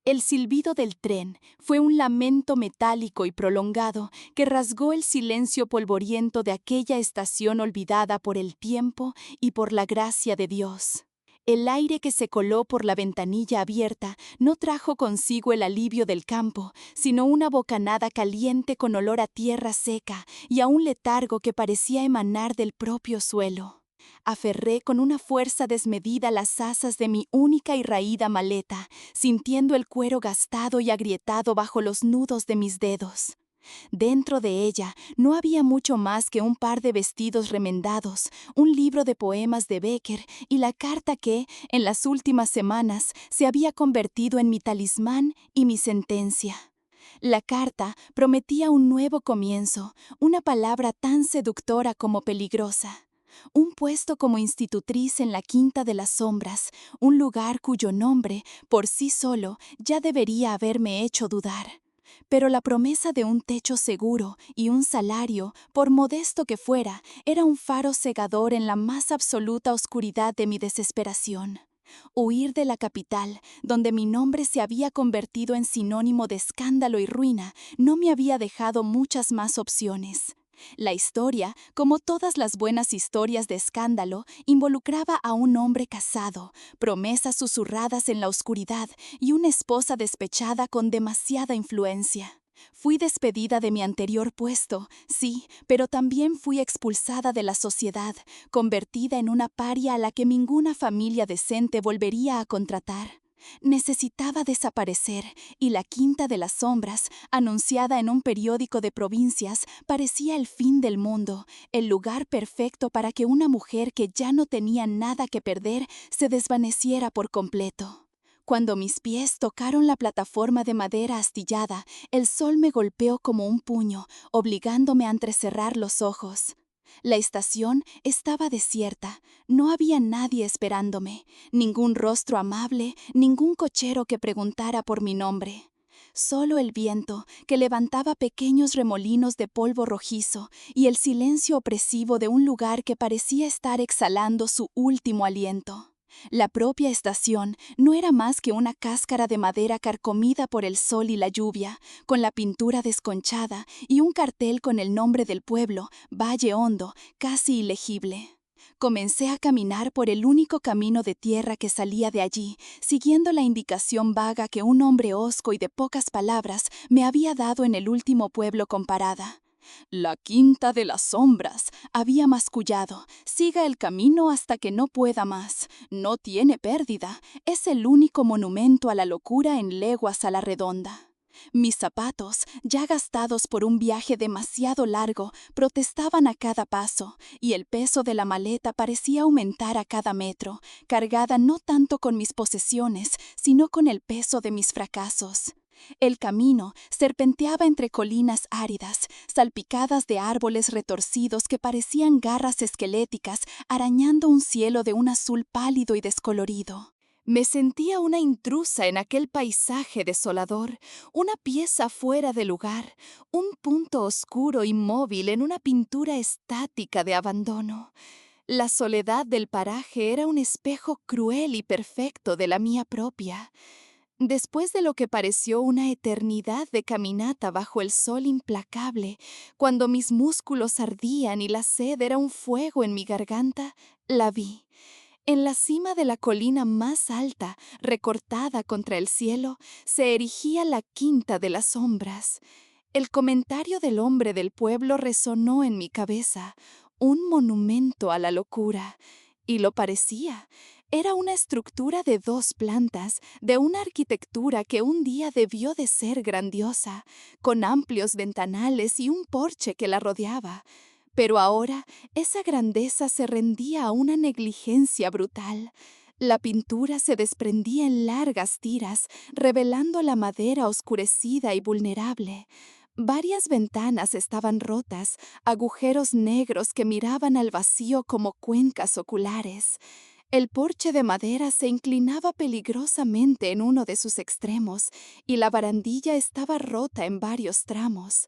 El silbido del tren fue un lamento metálico y prolongado que rasgó el silencio polvoriento de aquella estación olvidada por el tiempo y por la gracia de Dios. El aire que se coló por la ventanilla abierta no trajo consigo el alivio del campo, sino una bocanada caliente con olor a tierra seca y a un letargo que parecía emanar del propio suelo. Aferré con una fuerza desmedida las asas de mi única y raída maleta, sintiendo el cuero gastado y agrietado bajo los nudos de mis dedos. Dentro de ella no había mucho más que un par de vestidos remendados, un libro de poemas de Becker y la carta que, en las últimas semanas, se había convertido en mi talismán y mi sentencia. La carta prometía un nuevo comienzo, una palabra tan seductora como peligrosa. Un puesto como institutriz en la Quinta de las Sombras, un lugar cuyo nombre, por sí solo, ya debería haberme hecho dudar. Pero la promesa de un techo seguro y un salario, por modesto que fuera, era un faro cegador en la más absoluta oscuridad de mi desesperación. Huir de la capital, donde mi nombre se había convertido en sinónimo de escándalo y ruina, no me había dejado muchas más opciones. La historia, como todas las buenas historias de escándalo, involucraba a un hombre casado, promesas susurradas en la oscuridad y una esposa despechada con demasiada influencia. Fui despedida de mi anterior puesto, sí, pero también fui expulsada de la sociedad, convertida en una paria a la que ninguna familia decente volvería a contratar. Necesitaba desaparecer, y la Quinta de las Sombras, anunciada en un periódico de provincias, parecía el fin del mundo, el lugar perfecto para que una mujer que ya no tenía nada que perder se desvaneciera por completo. Cuando mis pies tocaron la plataforma de madera astillada, el sol me golpeó como un puño, obligándome a entrecerrar los ojos. La estación estaba desierta, no había nadie esperándome, ningún rostro amable, ningún cochero que preguntara por mi nombre. Solo el viento, que levantaba pequeños remolinos de polvo rojizo, y el silencio opresivo de un lugar que parecía estar exhalando su último aliento. La propia estación no era más que una cáscara de madera carcomida por el sol y la lluvia, con la pintura desconchada y un cartel con el nombre del pueblo, Valle Hondo, casi ilegible. Comencé a caminar por el único camino de tierra que salía de allí, siguiendo la indicación vaga que un hombre hosco y de pocas palabras me había dado en el último pueblo con parada. «La Quinta de las Sombras», había mascullado. «Siga el camino hasta que no pueda más. No tiene pérdida. Es el único monumento a la locura en leguas a la redonda». Mis zapatos, ya gastados por un viaje demasiado largo, protestaban a cada paso, y el peso de la maleta parecía aumentar a cada metro, cargada no tanto con mis posesiones, sino con el peso de mis fracasos. El camino serpenteaba entre colinas áridas, salpicadas de árboles retorcidos que parecían garras esqueléticas arañando un cielo de un azul pálido y descolorido. Me sentía una intrusa en aquel paisaje desolador, una pieza fuera de lugar, un punto oscuro inmóvil en una pintura estática de abandono. La soledad del paraje era un espejo cruel y perfecto de la mía propia. Después de lo que pareció una eternidad de caminata bajo el sol implacable, cuando mis músculos ardían y la sed era un fuego en mi garganta, la vi. En la cima de la colina más alta, recortada contra el cielo, se erigía la Quinta de las Sombras. El comentario del hombre del pueblo resonó en mi cabeza, un monumento a la locura. Y lo parecía. Era una estructura de 2 plantas, de una arquitectura que un día debió de ser grandiosa, con amplios ventanales y un porche que la rodeaba. Pero ahora esa grandeza se rendía a una negligencia brutal. La pintura se desprendía en largas tiras, revelando la madera oscurecida y vulnerable. Varias ventanas estaban rotas, agujeros negros que miraban al vacío como cuencas oculares. El porche de madera se inclinaba peligrosamente en uno de sus extremos y la barandilla estaba rota en varios tramos.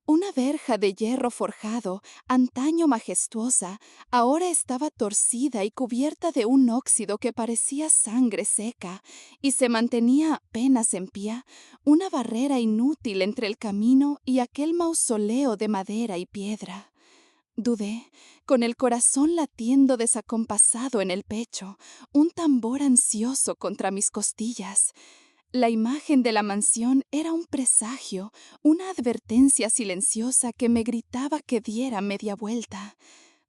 Una verja de hierro forjado, antaño majestuosa, ahora estaba torcida y cubierta de un óxido que parecía sangre seca, y se mantenía apenas en pie, una barrera inútil entre el camino y aquel mausoleo de madera y piedra. Dudé, con el corazón latiendo desacompasado en el pecho, un tambor ansioso contra mis costillas. La imagen de la mansión era un presagio, una advertencia silenciosa que me gritaba que diera media vuelta.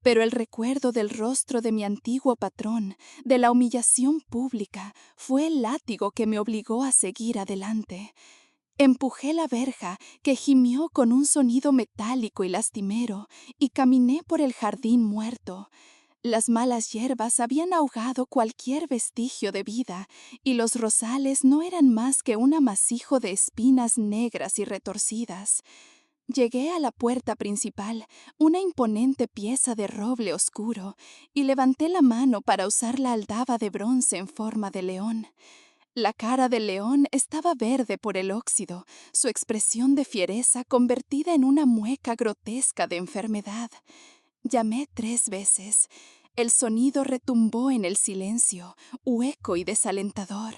Pero el recuerdo del rostro de mi antiguo patrón, de la humillación pública, fue el látigo que me obligó a seguir adelante. Empujé la verja, que gimió con un sonido metálico y lastimero, y caminé por el jardín muerto. Las malas hierbas habían ahogado cualquier vestigio de vida, y los rosales no eran más que un amasijo de espinas negras y retorcidas. Llegué a la puerta principal, una imponente pieza de roble oscuro, y levanté la mano para usar la aldaba de bronce en forma de león. La cara del león estaba verde por el óxido, su expresión de fiereza convertida en una mueca grotesca de enfermedad. Llamé 3 veces. El sonido retumbó en el silencio, hueco y desalentador.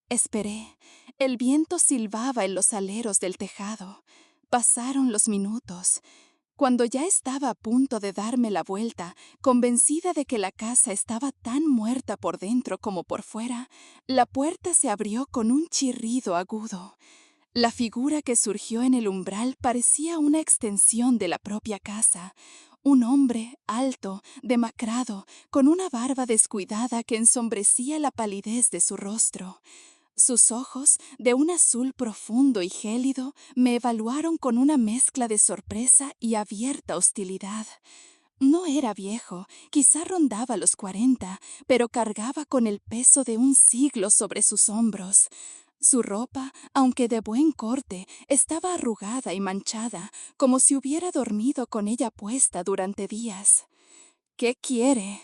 Esperé. El viento silbaba en los aleros del tejado. Pasaron los minutos. Cuando ya estaba a punto de darme la vuelta, convencida de que la casa estaba tan muerta por dentro como por fuera, la puerta se abrió con un chirrido agudo. La figura que surgió en el umbral parecía una extensión de la propia casa. Un hombre alto, demacrado, con una barba descuidada que ensombrecía la palidez de su rostro. Sus ojos, de un azul profundo y gélido, me evaluaron con una mezcla de sorpresa y abierta hostilidad. No era viejo, quizá rondaba los 40, pero cargaba con el peso de un siglo sobre sus hombros. Su ropa, aunque de buen corte, estaba arrugada y manchada, como si hubiera dormido con ella puesta durante días. ¿Qué quiere?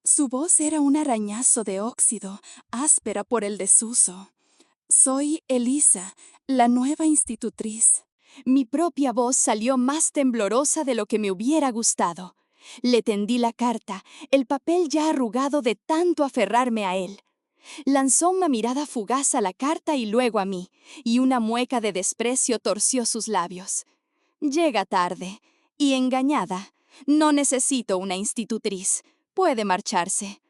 Su voz era un arañazo de óxido, áspera por el desuso. Soy Elisa, la nueva institutriz. Mi propia voz salió más temblorosa de lo que me hubiera gustado. Le tendí la carta, el papel ya arrugado de tanto aferrarme a él. Lanzó una mirada fugaz a la carta y luego a mí, y una mueca de desprecio torció sus labios. Llega tarde, y engañada. No necesito una institutriz. Puede marcharse.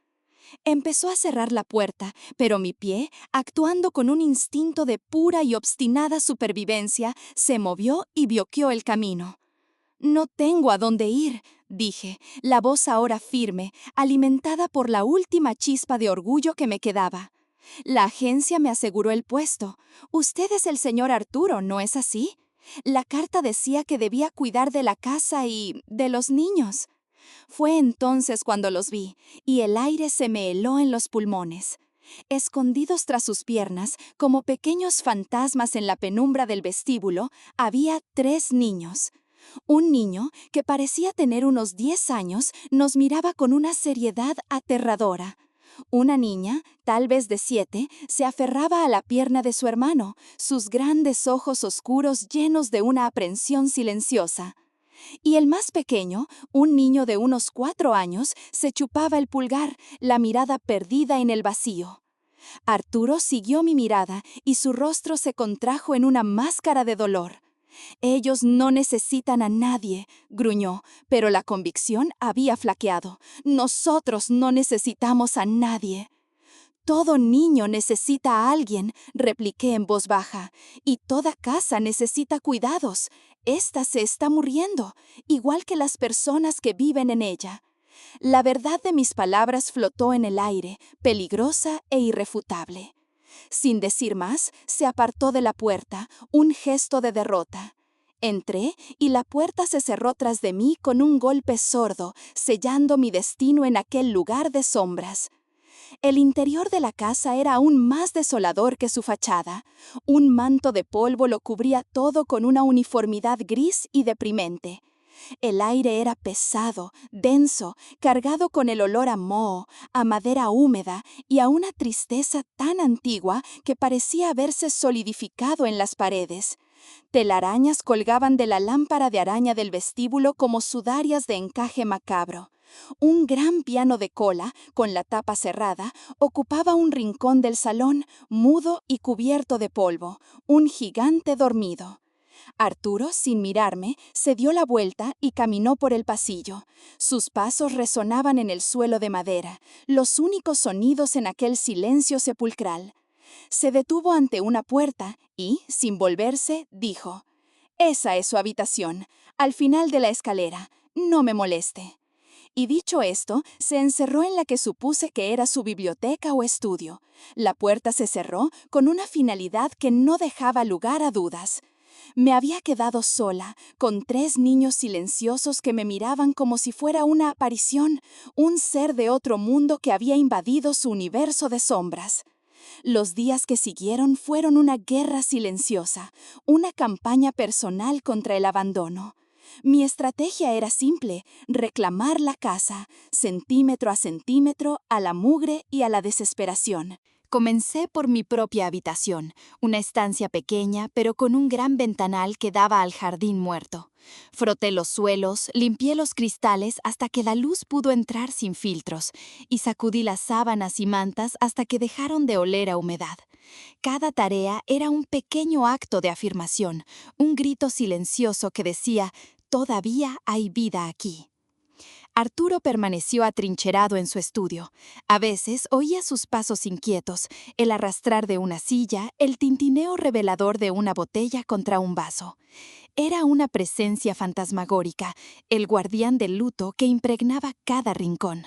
Empezó a cerrar la puerta, pero mi pie, actuando con un instinto de pura y obstinada supervivencia, se movió y bloqueó el camino. No tengo a dónde ir, dije, la voz ahora firme, alimentada por la última chispa de orgullo que me quedaba. La agencia me aseguró el puesto. Usted es el señor Arturo, ¿no es así? La carta decía que debía cuidar de la casa y de los niños. Fue entonces cuando los vi, y el aire se me heló en los pulmones. Escondidos tras sus piernas, como pequeños fantasmas en la penumbra del vestíbulo, había 3 niños. Un niño, que parecía tener unos 10 años, nos miraba con una seriedad aterradora. Una niña, tal vez de 7, se aferraba a la pierna de su hermano, sus grandes ojos oscuros llenos de una aprensión silenciosa. Y el más pequeño, un niño de unos 4 años, se chupaba el pulgar, la mirada perdida en el vacío. Arturo siguió mi mirada y su rostro se contrajo en una máscara de dolor. Ellos no necesitan a nadie, gruñó, pero la convicción había flaqueado. Nosotros no necesitamos a nadie. Todo niño necesita a alguien, repliqué en voz baja, y toda casa necesita cuidados. Esta se está muriendo, igual que las personas que viven en ella. La verdad de mis palabras flotó en el aire, peligrosa e irrefutable. Sin decir más, se apartó de la puerta, un gesto de derrota. Entré y la puerta se cerró tras de mí con un golpe sordo, sellando mi destino en aquel lugar de sombras. El interior de la casa era aún más desolador que su fachada. Un manto de polvo lo cubría todo con una uniformidad gris y deprimente. El aire era pesado, denso, cargado con el olor a moho, a madera húmeda y a una tristeza tan antigua que parecía haberse solidificado en las paredes. Telarañas colgaban de la lámpara de araña del vestíbulo como sudarias de encaje macabro. Un gran piano de cola, con la tapa cerrada, ocupaba un rincón del salón, mudo y cubierto de polvo, un gigante dormido. Arturo, sin mirarme, se dio la vuelta y caminó por el pasillo. Sus pasos resonaban en el suelo de madera, los únicos sonidos en aquel silencio sepulcral. Se detuvo ante una puerta y, sin volverse, dijo: «Esa es su habitación, al final de la escalera. No me moleste». Y dicho esto, se encerró en la que supuse que era su biblioteca o estudio. La puerta se cerró con una finalidad que no dejaba lugar a dudas. Me había quedado sola, con 3 niños silenciosos que me miraban como si fuera una aparición, un ser de otro mundo que había invadido su universo de sombras. Los días que siguieron fueron una guerra silenciosa, una campaña personal contra el abandono. Mi estrategia era simple: reclamar la casa, centímetro a centímetro, a la mugre y a la desesperación. Comencé por mi propia habitación, una estancia pequeña pero con un gran ventanal que daba al jardín muerto. Froté los suelos, limpié los cristales hasta que la luz pudo entrar sin filtros, y sacudí las sábanas y mantas hasta que dejaron de oler a humedad. Cada tarea era un pequeño acto de afirmación, un grito silencioso que decía: «Todavía hay vida aquí». Arturo permaneció atrincherado en su estudio. A veces oía sus pasos inquietos, el arrastrar de una silla, el tintineo revelador de una botella contra un vaso. Era una presencia fantasmagórica, el guardián del luto que impregnaba cada rincón.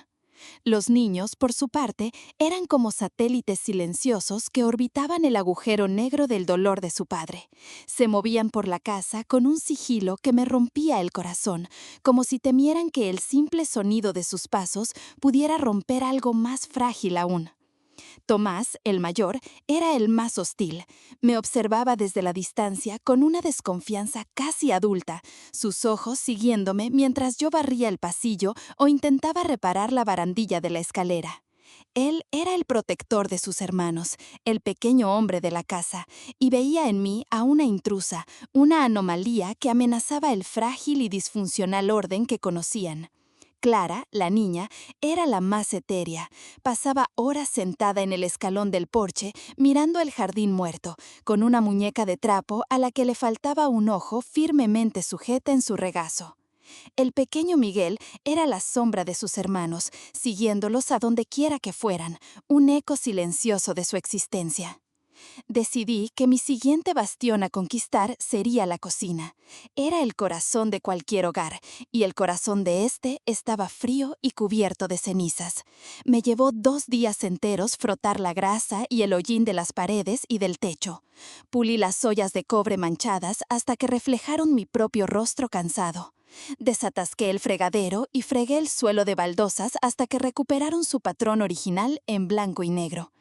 Los niños, por su parte, eran como satélites silenciosos que orbitaban el agujero negro del dolor de su padre. Se movían por la casa con un sigilo que me rompía el corazón, como si temieran que el simple sonido de sus pasos pudiera romper algo más frágil aún. Tomás, el mayor, era el más hostil. Me observaba desde la distancia con una desconfianza casi adulta, sus ojos siguiéndome mientras yo barría el pasillo o intentaba reparar la barandilla de la escalera. Él era el protector de sus hermanos, el pequeño hombre de la casa, y veía en mí a una intrusa, una anomalía que amenazaba el frágil y disfuncional orden que conocían. Clara, la niña, era la más etérea. Pasaba horas sentada en el escalón del porche, mirando el jardín muerto, con una muñeca de trapo a la que le faltaba un ojo firmemente sujeta en su regazo. El pequeño Miguel era la sombra de sus hermanos, siguiéndolos a donde quiera que fueran, un eco silencioso de su existencia. Decidí que mi siguiente bastión a conquistar sería la cocina. Era el corazón de cualquier hogar, y el corazón de este estaba frío y cubierto de cenizas. Me llevó 2 días enteros frotar la grasa y el hollín de las paredes y del techo. Pulí las ollas de cobre manchadas hasta que reflejaron mi propio rostro cansado. Desatasqué el fregadero y fregué el suelo de baldosas hasta que recuperaron su patrón original en blanco y negro.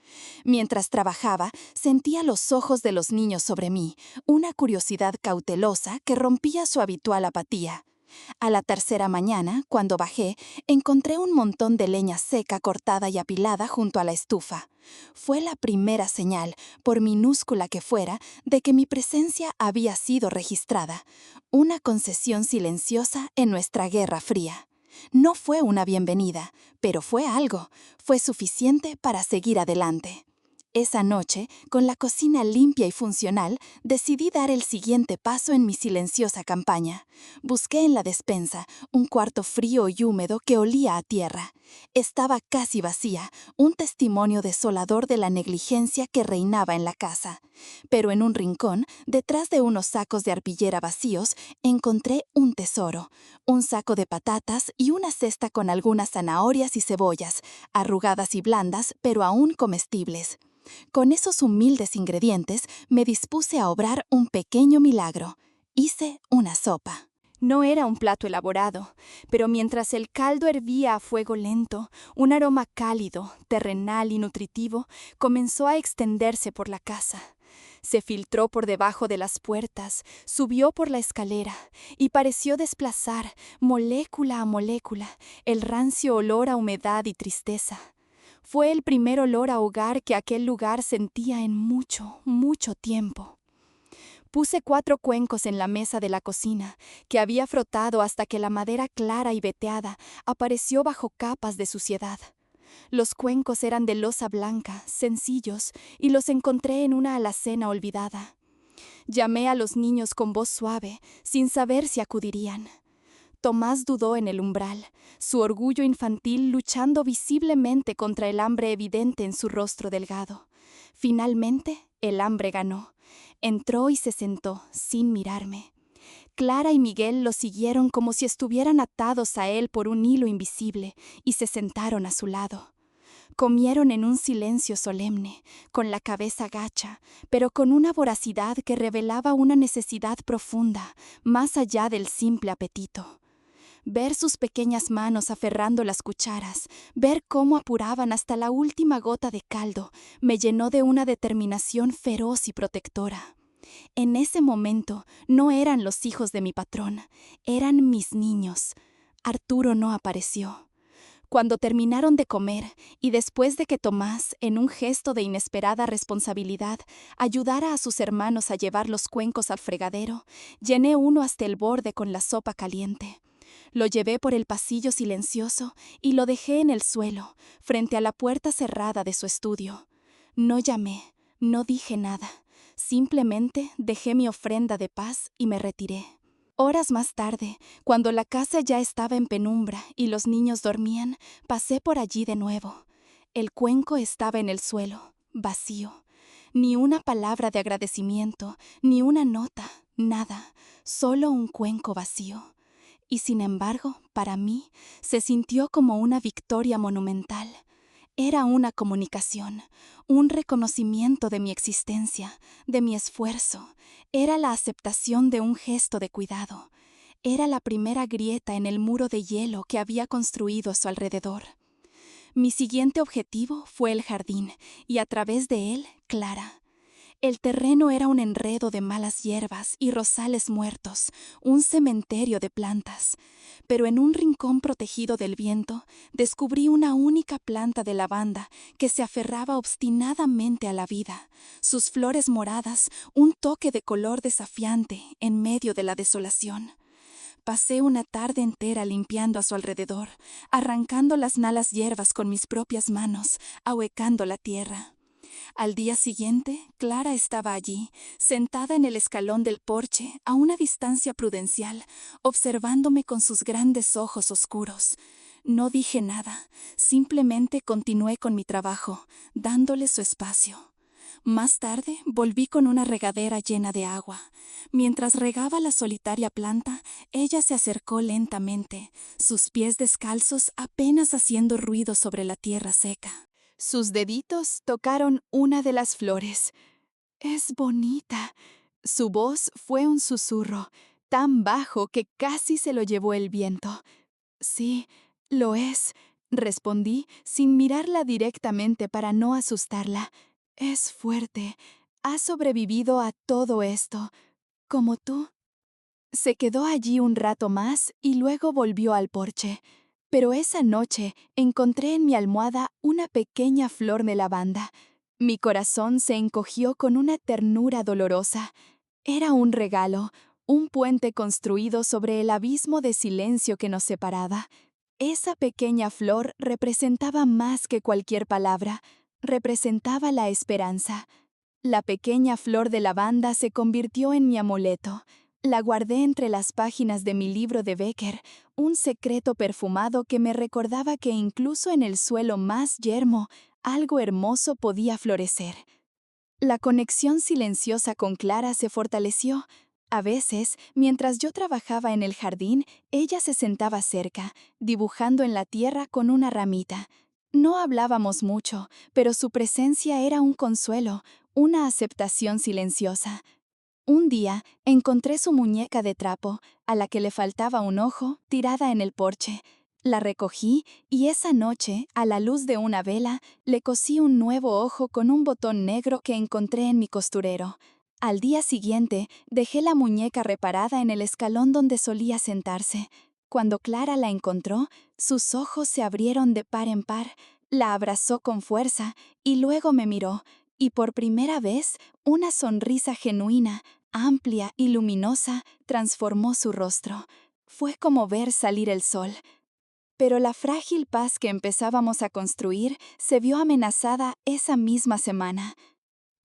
Mientras trabajaba, sentía los ojos de los niños sobre mí, una curiosidad cautelosa que rompía su habitual apatía. A la tercera mañana, cuando bajé, encontré un montón de leña seca cortada y apilada junto a la estufa. Fue la primera señal, por minúscula que fuera, de que mi presencia había sido registrada. Una concesión silenciosa en nuestra Guerra Fría. No fue una bienvenida, pero fue algo. Fue suficiente para seguir adelante. Esa noche, con la cocina limpia y funcional, decidí dar el siguiente paso en mi silenciosa campaña. Busqué en la despensa un cuarto frío y húmedo que olía a tierra. Estaba casi vacía, un testimonio desolador de la negligencia que reinaba en la casa. Pero en un rincón, detrás de unos sacos de arpillera vacíos, encontré un tesoro: un saco de patatas y una cesta con algunas zanahorias y cebollas, arrugadas y blandas, pero aún comestibles. Con esos humildes ingredientes me dispuse a obrar un pequeño milagro. Hice una sopa. No era un plato elaborado, pero mientras el caldo hervía a fuego lento, un aroma cálido, terrenal y nutritivo comenzó a extenderse por la casa. Se filtró por debajo de las puertas, subió por la escalera y pareció desplazar, molécula a molécula, el rancio olor a humedad y tristeza. Fue el primer olor a hogar que aquel lugar sentía en mucho, mucho tiempo. Puse 4 cuencos en la mesa de la cocina, que había frotado hasta que la madera clara y veteada apareció bajo capas de suciedad. Los cuencos eran de loza blanca, sencillos, y los encontré en una alacena olvidada. Llamé a los niños con voz suave, sin saber si acudirían. Tomás dudó en el umbral, su orgullo infantil luchando visiblemente contra el hambre evidente en su rostro delgado. Finalmente, el hambre ganó. Entró y se sentó, sin mirarme. Clara y Miguel lo siguieron como si estuvieran atados a él por un hilo invisible, y se sentaron a su lado. Comieron en un silencio solemne, con la cabeza gacha, pero con una voracidad que revelaba una necesidad profunda, más allá del simple apetito. Ver sus pequeñas manos aferrando las cucharas, ver cómo apuraban hasta la última gota de caldo, me llenó de una determinación feroz y protectora. En ese momento no eran los hijos de mi patrón, eran mis niños. Arturo no apareció. Cuando terminaron de comer, y después de que Tomás, en un gesto de inesperada responsabilidad, ayudara a sus hermanos a llevar los cuencos al fregadero, llené uno hasta el borde con la sopa caliente. Lo llevé por el pasillo silencioso y lo dejé en el suelo, frente a la puerta cerrada de su estudio. No llamé, no dije nada. Simplemente dejé mi ofrenda de paz y me retiré. Horas más tarde, cuando la casa ya estaba en penumbra y los niños dormían, pasé por allí de nuevo. El cuenco estaba en el suelo, vacío. Ni una palabra de agradecimiento, ni una nota, nada, solo un cuenco vacío. Y sin embargo, para mí, se sintió como una victoria monumental. Era una comunicación, un reconocimiento de mi existencia, de mi esfuerzo. Era la aceptación de un gesto de cuidado. Era la primera grieta en el muro de hielo que había construido a su alrededor. Mi siguiente objetivo fue el jardín, y a través de él, Clara. El terreno era un enredo de malas hierbas y rosales muertos, un cementerio de plantas. Pero en un rincón protegido del viento, descubrí una única planta de lavanda que se aferraba obstinadamente a la vida, sus flores moradas, un toque de color desafiante en medio de la desolación. Pasé una tarde entera limpiando a su alrededor, arrancando las malas hierbas con mis propias manos, ahuecando la tierra. Al día siguiente, Clara estaba allí, sentada en el escalón del porche, a una distancia prudencial, observándome con sus grandes ojos oscuros. No dije nada, simplemente continué con mi trabajo, dándole su espacio. Más tarde, volví con una regadera llena de agua. Mientras regaba la solitaria planta, ella se acercó lentamente, sus pies descalzos apenas haciendo ruido sobre la tierra seca. Sus deditos tocaron una de las flores. «Es bonita». Su voz fue un susurro, tan bajo que casi se lo llevó el viento. «Sí, lo es», respondí, sin mirarla directamente para no asustarla. «Es fuerte. Ha sobrevivido a todo esto, como tú». Se quedó allí un rato más y luego volvió al porche. Pero esa noche encontré en mi almohada una pequeña flor de lavanda. Mi corazón se encogió con una ternura dolorosa. Era un regalo, un puente construido sobre el abismo de silencio que nos separaba. Esa pequeña flor representaba más que cualquier palabra, representaba la esperanza. La pequeña flor de lavanda se convirtió en mi amuleto. La guardé entre las páginas de mi libro de Becker, un secreto perfumado que me recordaba que incluso en el suelo más yermo, algo hermoso podía florecer. La conexión silenciosa con Clara se fortaleció. A veces, mientras yo trabajaba en el jardín, ella se sentaba cerca, dibujando en la tierra con una ramita. No hablábamos mucho, pero su presencia era un consuelo, una aceptación silenciosa. Un día encontré su muñeca de trapo, a la que le faltaba un ojo, tirada en el porche. La recogí y esa noche, a la luz de una vela, le cosí un nuevo ojo con un botón negro que encontré en mi costurero. Al día siguiente, dejé la muñeca reparada en el escalón donde solía sentarse. Cuando Clara la encontró, sus ojos se abrieron de par en par, la abrazó con fuerza y luego me miró, y por primera vez, una sonrisa genuina, amplia y luminosa, transformó su rostro. Fue como ver salir el sol. Pero la frágil paz que empezábamos a construir se vio amenazada esa misma semana.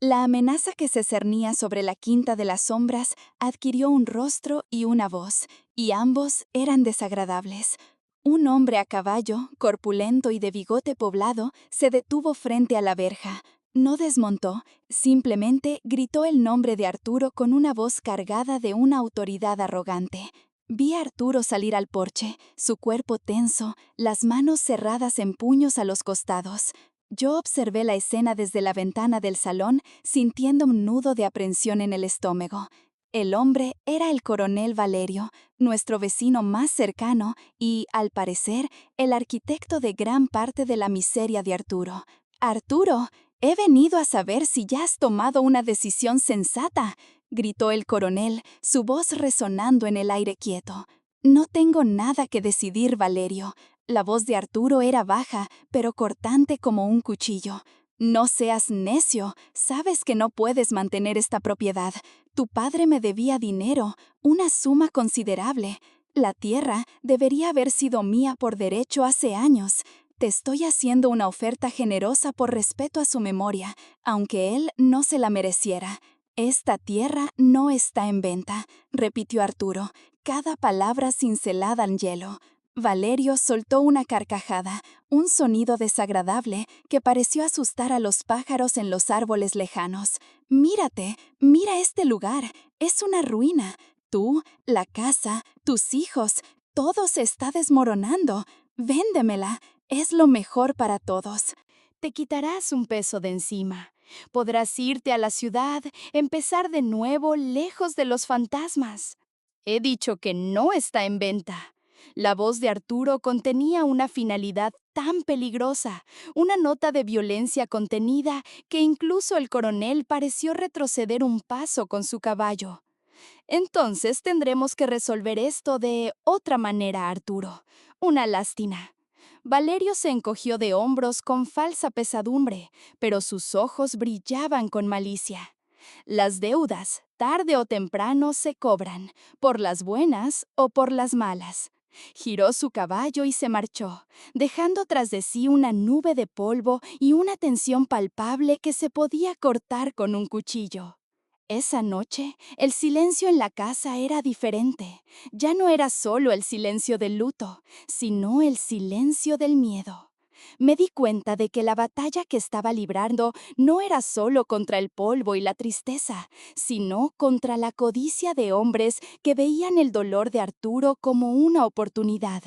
La amenaza que se cernía sobre la Quinta de las Sombras adquirió un rostro y una voz, y ambos eran desagradables. Un hombre a caballo, corpulento y de bigote poblado, se detuvo frente a la verja. No desmontó, simplemente gritó el nombre de Arturo con una voz cargada de una autoridad arrogante. Vi a Arturo salir al porche, su cuerpo tenso, las manos cerradas en puños a los costados. Yo observé la escena desde la ventana del salón, sintiendo un nudo de aprensión en el estómago. El hombre era el coronel Valerio, nuestro vecino más cercano y, al parecer, el arquitecto de gran parte de la miseria de Arturo. «Arturo, he venido a saber si ya has tomado una decisión sensata», gritó el coronel, su voz resonando en el aire quieto. «No tengo nada que decidir, Valerio». La voz de Arturo era baja, pero cortante como un cuchillo. «No seas necio, sabes que no puedes mantener esta propiedad. Tu padre me debía dinero, una suma considerable. La tierra debería haber sido mía por derecho hace años. Te estoy haciendo una oferta generosa por respeto a su memoria, aunque él no se la mereciera. Esta tierra no está en venta», repitió Arturo, cada palabra cincelada en hielo. Valerio soltó una carcajada, un sonido desagradable que pareció asustar a los pájaros en los árboles lejanos. «Mírate, mira este lugar, es una ruina. Tú, la casa, tus hijos, todo se está desmoronando. Véndemela, es lo mejor para todos. Te quitarás un peso de encima. Podrás irte a la ciudad, empezar de nuevo lejos de los fantasmas». «He dicho que no está en venta». La voz de Arturo contenía una finalidad tan peligrosa, una nota de violencia contenida, que incluso el coronel pareció retroceder un paso con su caballo. «Entonces tendremos que resolver esto de otra manera, Arturo. Una lástima». Valerio se encogió de hombros con falsa pesadumbre, pero sus ojos brillaban con malicia. «Las deudas, tarde o temprano, se cobran, por las buenas o por las malas». Giró su caballo y se marchó, dejando tras de sí una nube de polvo y una tensión palpable que se podía cortar con un cuchillo. Esa noche, el silencio en la casa era diferente. Ya no era solo el silencio del luto, sino el silencio del miedo. Me di cuenta de que la batalla que estaba librando no era solo contra el polvo y la tristeza, sino contra la codicia de hombres que veían el dolor de Arturo como una oportunidad.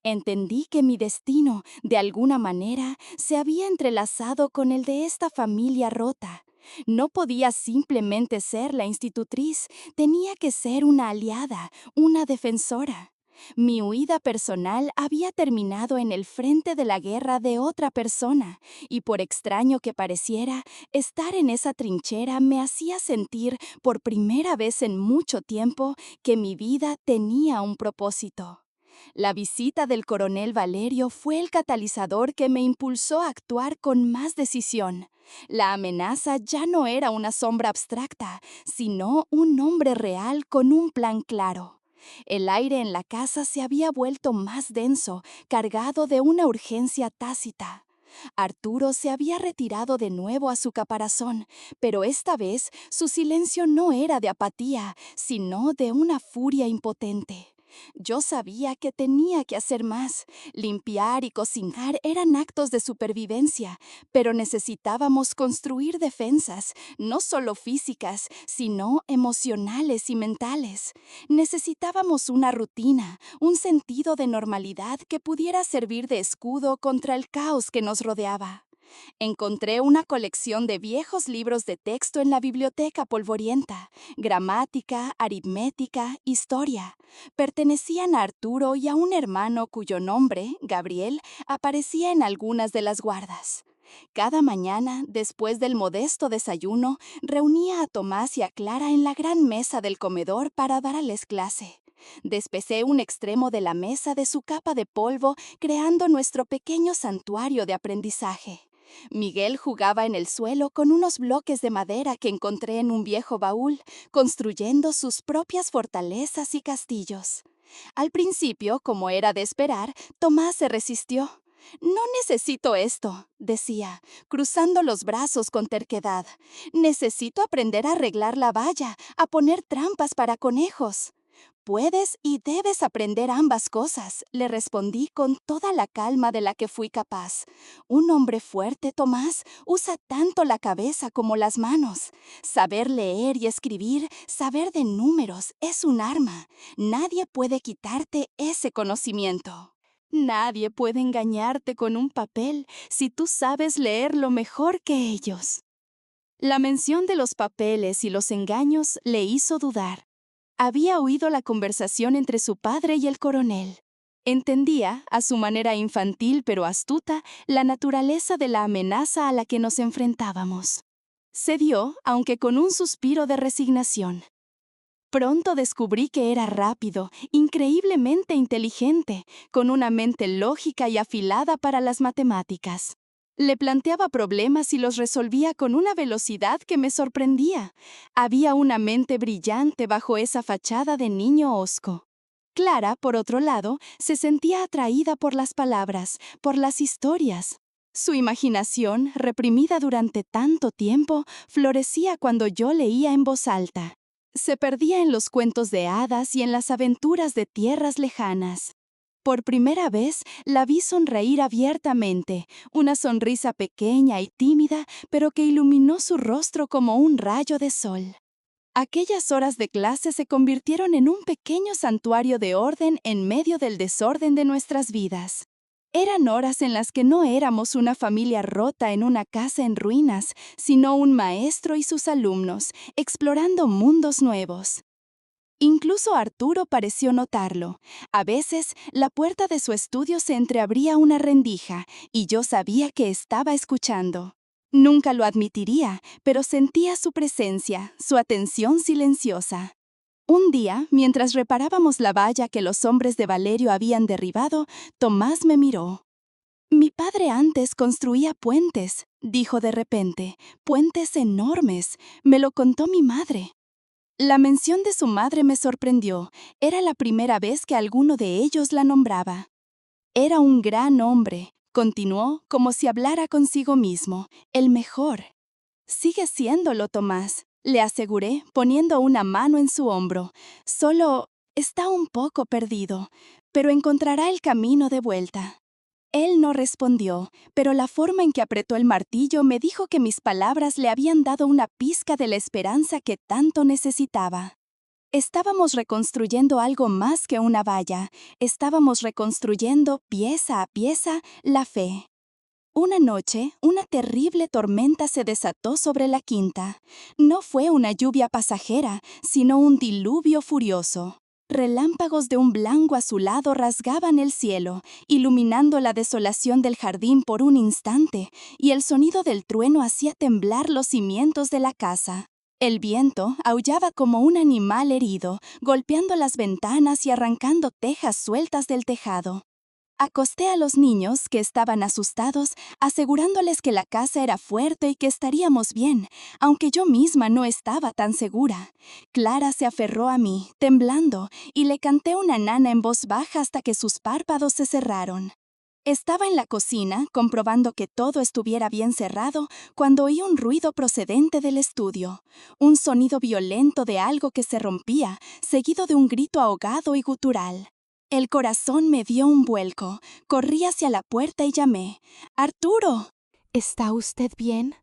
Entendí que mi destino, de alguna manera, se había entrelazado con el de esta familia rota. No podía simplemente ser la institutriz, tenía que ser una aliada, una defensora. Mi huida personal había terminado en el frente de la guerra de otra persona, y por extraño que pareciera, estar en esa trinchera me hacía sentir, por primera vez en mucho tiempo, que mi vida tenía un propósito. La visita del coronel Valerio fue el catalizador que me impulsó a actuar con más decisión. La amenaza ya no era una sombra abstracta, sino un hombre real con un plan claro. El aire en la casa se había vuelto más denso, cargado de una urgencia tácita. Arturo se había retirado de nuevo a su caparazón, pero esta vez su silencio no era de apatía, sino de una furia impotente. Yo sabía que tenía que hacer más. Limpiar y cocinar eran actos de supervivencia, pero necesitábamos construir defensas, no solo físicas, sino emocionales y mentales. Necesitábamos una rutina, un sentido de normalidad que pudiera servir de escudo contra el caos que nos rodeaba. Encontré una colección de viejos libros de texto en la biblioteca polvorienta: gramática, aritmética, historia. Pertenecían a Arturo y a un hermano cuyo nombre, Gabriel, aparecía en algunas de las guardas. Cada mañana, después del modesto desayuno, reunía a Tomás y a Clara en la gran mesa del comedor para darles clase. Despecé un extremo de la mesa de su capa de polvo, creando nuestro pequeño santuario de aprendizaje. Miguel jugaba en el suelo con unos bloques de madera que encontré en un viejo baúl, construyendo sus propias fortalezas y castillos. Al principio, como era de esperar, Tomás se resistió. «No necesito esto», decía, cruzando los brazos con terquedad. «Necesito aprender a arreglar la valla, a poner trampas para conejos». «Puedes y debes aprender ambas cosas», le respondí con toda la calma de la que fui capaz. «Un hombre fuerte, Tomás, usa tanto la cabeza como las manos. Saber leer y escribir, saber de números, es un arma. Nadie puede quitarte ese conocimiento». Nadie puede engañarte con un papel si tú sabes leerlo mejor que ellos. La mención de los papeles y los engaños le hizo dudar. Había oído la conversación entre su padre y el coronel. Entendía, a su manera infantil pero astuta, la naturaleza de la amenaza a la que nos enfrentábamos. Cedió, aunque con un suspiro de resignación. Pronto descubrí que era rápido, increíblemente inteligente, con una mente lógica y afilada para las matemáticas. Le planteaba problemas y los resolvía con una velocidad que me sorprendía. Había una mente brillante bajo esa fachada de niño hosco. Clara, por otro lado, se sentía atraída por las palabras, por las historias. Su imaginación, reprimida durante tanto tiempo, florecía cuando yo leía en voz alta. Se perdía en los cuentos de hadas y en las aventuras de tierras lejanas. Por primera vez la vi sonreír abiertamente, una sonrisa pequeña y tímida, pero que iluminó su rostro como un rayo de sol. Aquellas horas de clase se convirtieron en un pequeño santuario de orden en medio del desorden de nuestras vidas. Eran horas en las que no éramos una familia rota en una casa en ruinas, sino un maestro y sus alumnos, explorando mundos nuevos. Incluso Arturo pareció notarlo. A veces, la puerta de su estudio se entreabría una rendija, y yo sabía que estaba escuchando. Nunca lo admitiría, pero sentía su presencia, su atención silenciosa. Un día, mientras reparábamos la valla que los hombres de Valerio habían derribado, Tomás me miró. «Mi padre antes construía puentes», dijo de repente, «puentes enormes. Me lo contó mi madre». La mención de su madre me sorprendió. Era la primera vez que alguno de ellos la nombraba. «Era un gran hombre», continuó, como si hablara consigo mismo, «el mejor». «Sigue siéndolo, Tomás», le aseguré, poniendo una mano en su hombro. «Solo está un poco perdido, pero encontrará el camino de vuelta». Él no respondió, pero la forma en que apretó el martillo me dijo que mis palabras le habían dado una pizca de la esperanza que tanto necesitaba. Estábamos reconstruyendo algo más que una valla. Estábamos reconstruyendo, pieza a pieza, la fe. Una noche, una terrible tormenta se desató sobre la quinta. No fue una lluvia pasajera, sino un diluvio furioso. Relámpagos de un blanco azulado rasgaban el cielo, iluminando la desolación del jardín por un instante, y el sonido del trueno hacía temblar los cimientos de la casa. El viento aullaba como un animal herido, golpeando las ventanas y arrancando tejas sueltas del tejado. Acosté a los niños, que estaban asustados, asegurándoles que la casa era fuerte y que estaríamos bien, aunque yo misma no estaba tan segura. Clara se aferró a mí, temblando, y le canté una nana en voz baja hasta que sus párpados se cerraron. Estaba en la cocina, comprobando que todo estuviera bien cerrado, cuando oí un ruido procedente del estudio. Un sonido violento de algo que se rompía, seguido de un grito ahogado y gutural. El corazón me dio un vuelco. Corrí hacia la puerta y llamé. «¡Arturo!». «¿Está usted bien?».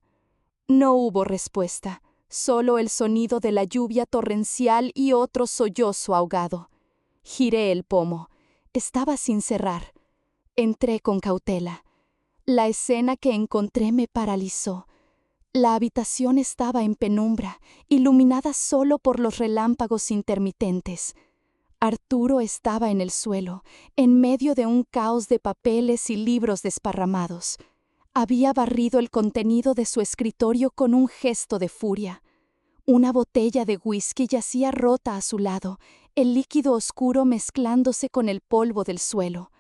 No hubo respuesta, solo el sonido de la lluvia torrencial y otro sollozo ahogado. Giré el pomo. Estaba sin cerrar. Entré con cautela. La escena que encontré me paralizó. La habitación estaba en penumbra, iluminada solo por los relámpagos intermitentes. Arturo estaba en el suelo, en medio de un caos de papeles y libros desparramados. Había barrido el contenido de su escritorio con un gesto de furia. Una botella de whisky yacía rota a su lado, el líquido oscuro mezclándose con el polvo del suelo.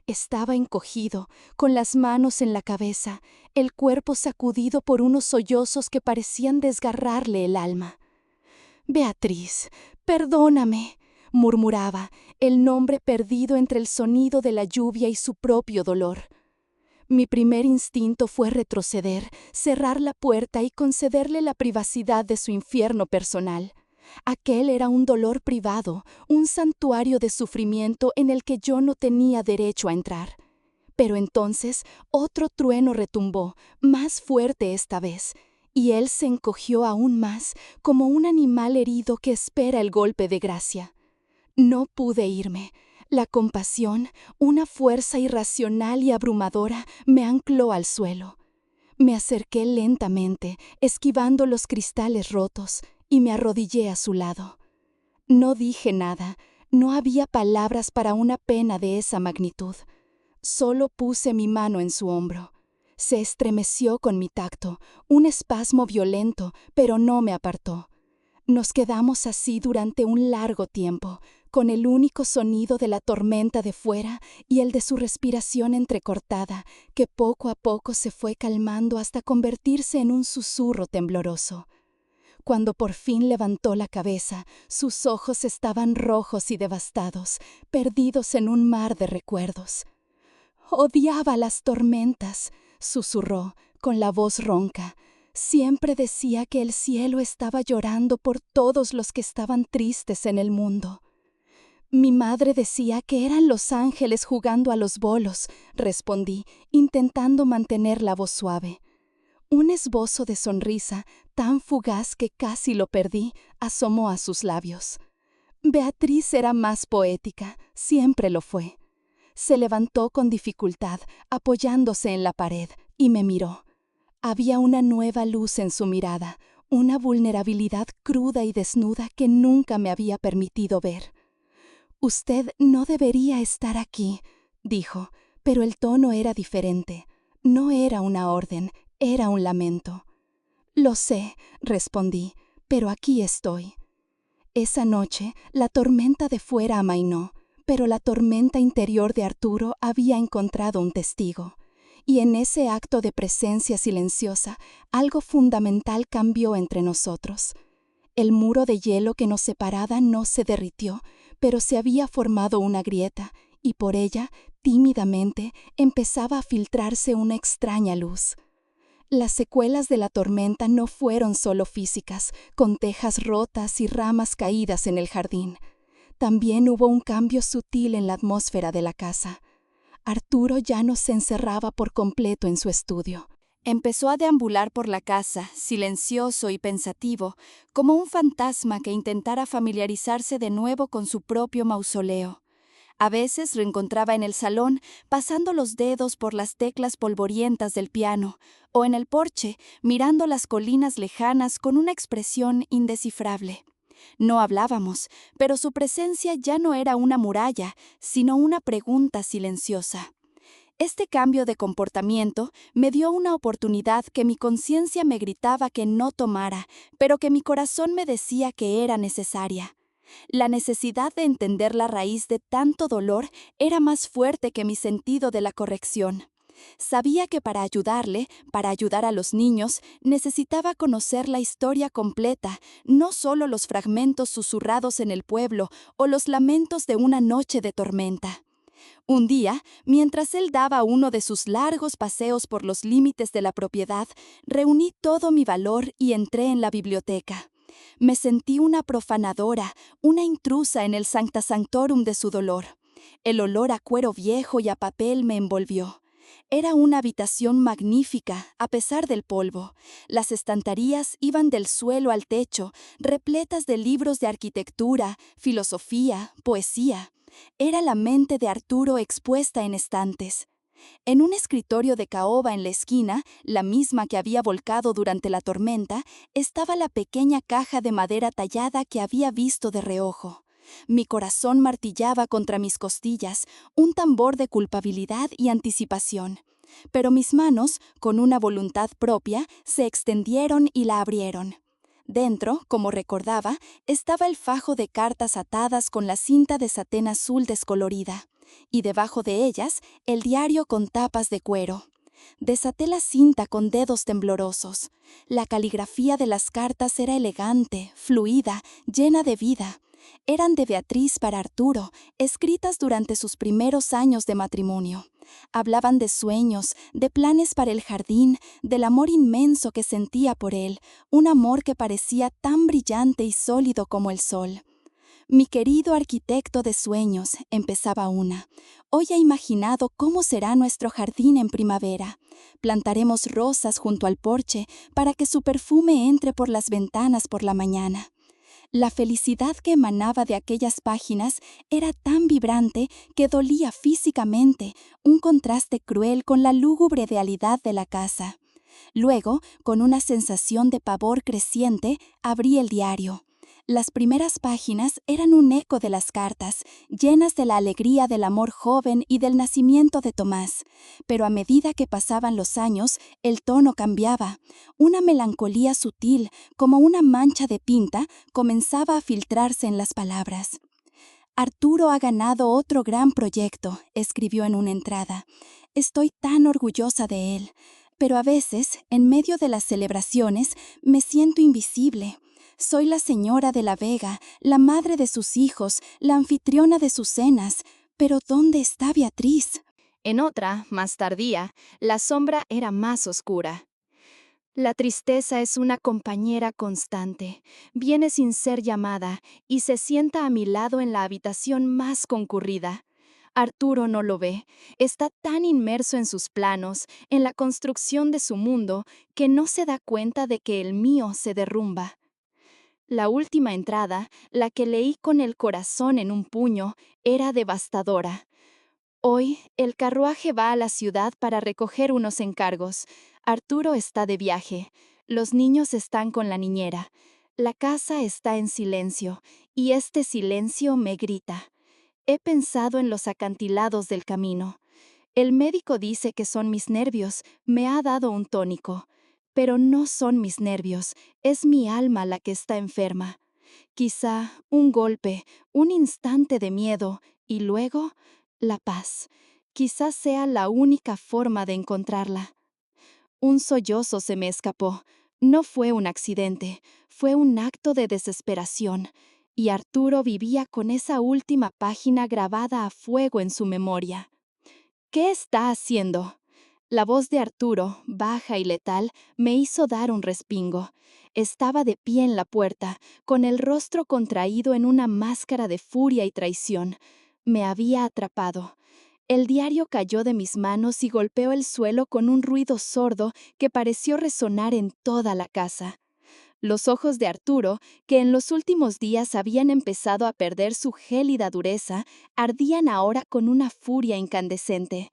Estaba encogido, con las manos en la cabeza, el cuerpo sacudido por unos sollozos que parecían desgarrarle el alma. «Beatriz, perdóname», murmuraba, el nombre perdido entre el sonido de la lluvia y su propio dolor. Mi primer instinto fue retroceder, cerrar la puerta y concederle la privacidad de su infierno personal. Aquel era un dolor privado, un santuario de sufrimiento en el que yo no tenía derecho a entrar. Pero entonces otro trueno retumbó, más fuerte esta vez, y él se encogió aún más, como un animal herido que espera el golpe de gracia. No pude irme. La compasión, una fuerza irracional y abrumadora, me ancló al suelo. Me acerqué lentamente, esquivando los cristales rotos, y me arrodillé a su lado. No dije nada, no había palabras para una pena de esa magnitud. Solo puse mi mano en su hombro. Se estremeció con mi tacto, un espasmo violento, pero no me apartó. Nos quedamos así durante un largo tiempo, con el único sonido de la tormenta de fuera y el de su respiración entrecortada, que poco a poco se fue calmando hasta convertirse en un susurro tembloroso. Cuando por fin levantó la cabeza, sus ojos estaban rojos y devastados, perdidos en un mar de recuerdos. «Odiaba las tormentas», susurró, con la voz ronca. «Siempre decía que el cielo estaba llorando por todos los que estaban tristes en el mundo». «Mi madre decía que eran los ángeles jugando a los bolos», respondí, intentando mantener la voz suave. Un esbozo de sonrisa, tan fugaz que casi lo perdí, asomó a sus labios. Beatriz era más poética, siempre lo fue. Se levantó con dificultad, apoyándose en la pared, y me miró. Había una nueva luz en su mirada, una vulnerabilidad cruda y desnuda que nunca me había permitido ver. «Usted no debería estar aquí», dijo, pero el tono era diferente. No era una orden, era un lamento. «Lo sé», respondí, «pero aquí estoy». Esa noche, la tormenta de fuera amainó, pero la tormenta interior de Arturo había encontrado un testigo. Y en ese acto de presencia silenciosa, algo fundamental cambió entre nosotros. El muro de hielo que nos separaba no se derritió, pero se había formado una grieta, y por ella, tímidamente, empezaba a filtrarse una extraña luz. Las secuelas de la tormenta no fueron solo físicas, con tejas rotas y ramas caídas en el jardín. También hubo un cambio sutil en la atmósfera de la casa. Arturo ya no se encerraba por completo en su estudio. Empezó a deambular por la casa, silencioso y pensativo, como un fantasma que intentara familiarizarse de nuevo con su propio mausoleo. A veces reencontraba en el salón, pasando los dedos por las teclas polvorientas del piano, o en el porche, mirando las colinas lejanas con una expresión indescifrable. No hablábamos, pero su presencia ya no era una muralla, sino una pregunta silenciosa. Este cambio de comportamiento me dio una oportunidad que mi conciencia me gritaba que no tomara, pero que mi corazón me decía que era necesaria. La necesidad de entender la raíz de tanto dolor era más fuerte que mi sentido de la corrección. Sabía que para ayudarle, para ayudar a los niños, necesitaba conocer la historia completa, no solo los fragmentos susurrados en el pueblo o los lamentos de una noche de tormenta. Un día, mientras él daba uno de sus largos paseos por los límites de la propiedad, reuní todo mi valor y entré en la biblioteca. Me sentí una profanadora, una intrusa en el sancta sanctorum de su dolor. El olor a cuero viejo y a papel me envolvió. Era una habitación magnífica, a pesar del polvo. Las estanterías iban del suelo al techo, repletas de libros de arquitectura, filosofía, poesía. Era la mente de Arturo expuesta en estantes. En un escritorio de caoba en la esquina, la misma que había volcado durante la tormenta, estaba la pequeña caja de madera tallada que había visto de reojo. Mi corazón martillaba contra mis costillas, un tambor de culpabilidad y anticipación. Pero mis manos, con una voluntad propia, se extendieron y la abrieron. Dentro, como recordaba, estaba el fajo de cartas atadas con la cinta de satén azul descolorida. y debajo de ellas el diario con tapas de cuero. Desaté la cinta con dedos temblorosos. La caligrafía de las cartas era elegante, fluida, llena de vida. Eran de Beatriz para Arturo, escritas durante sus primeros años de matrimonio. Hablaban de sueños, de planes para el jardín, del amor inmenso que sentía por él, un amor que parecía tan brillante y sólido como el sol. Mi querido arquitecto de sueños, empezaba una, hoy ha imaginado cómo será nuestro jardín en primavera. Plantaremos rosas junto al porche para que su perfume entre por las ventanas por la mañana. La felicidad que emanaba de aquellas páginas era tan vibrante que dolía físicamente, un contraste cruel con la lúgubre realidad de la casa. Luego, con una sensación de pavor creciente, abrí el diario. Las primeras páginas eran un eco de las cartas, llenas de la alegría del amor joven y del nacimiento de Tomás. Pero a medida que pasaban los años, el tono cambiaba. Una melancolía sutil, como una mancha de tinta, comenzaba a filtrarse en las palabras. Arturo ha ganado otro gran proyecto, escribió en una entrada. Estoy tan orgullosa de él. Pero a veces, en medio de las celebraciones, me siento invisible. Soy la señora de la Vega, la madre de sus hijos, la anfitriona de sus cenas. Pero ¿dónde está Beatriz? En otra, más tardía, la sombra era más oscura. La tristeza es una compañera constante. Viene sin ser llamada y se sienta a mi lado en la habitación más concurrida. Arturo no lo ve. Está tan inmerso en sus planos, en la construcción de su mundo, que no se da cuenta de que el mío se derrumba. La última entrada, la que leí con el corazón en un puño, era devastadora. Hoy, el carruaje va a la ciudad para recoger unos encargos. Arturo está de viaje. Los niños están con la niñera. La casa está en silencio, y este silencio me grita. He pensado en los acantilados del camino. El médico dice que son mis nervios, me ha dado un tónico. Pero no son mis nervios, es mi alma la que está enferma. Quizá un golpe, un instante de miedo, y luego la paz. Quizás sea la única forma de encontrarla. Un sollozo se me escapó. No fue un accidente, fue un acto de desesperación, y Arturo vivía con esa última página grabada a fuego en su memoria. ¿Qué está haciendo? La voz de Arturo, baja y letal, me hizo dar un respingo. Estaba de pie en la puerta, con el rostro contraído en una máscara de furia y traición. Me había atrapado. El diario cayó de mis manos y golpeó el suelo con un ruido sordo que pareció resonar en toda la casa. Los ojos de Arturo, que en los últimos días habían empezado a perder su gélida dureza, ardían ahora con una furia incandescente.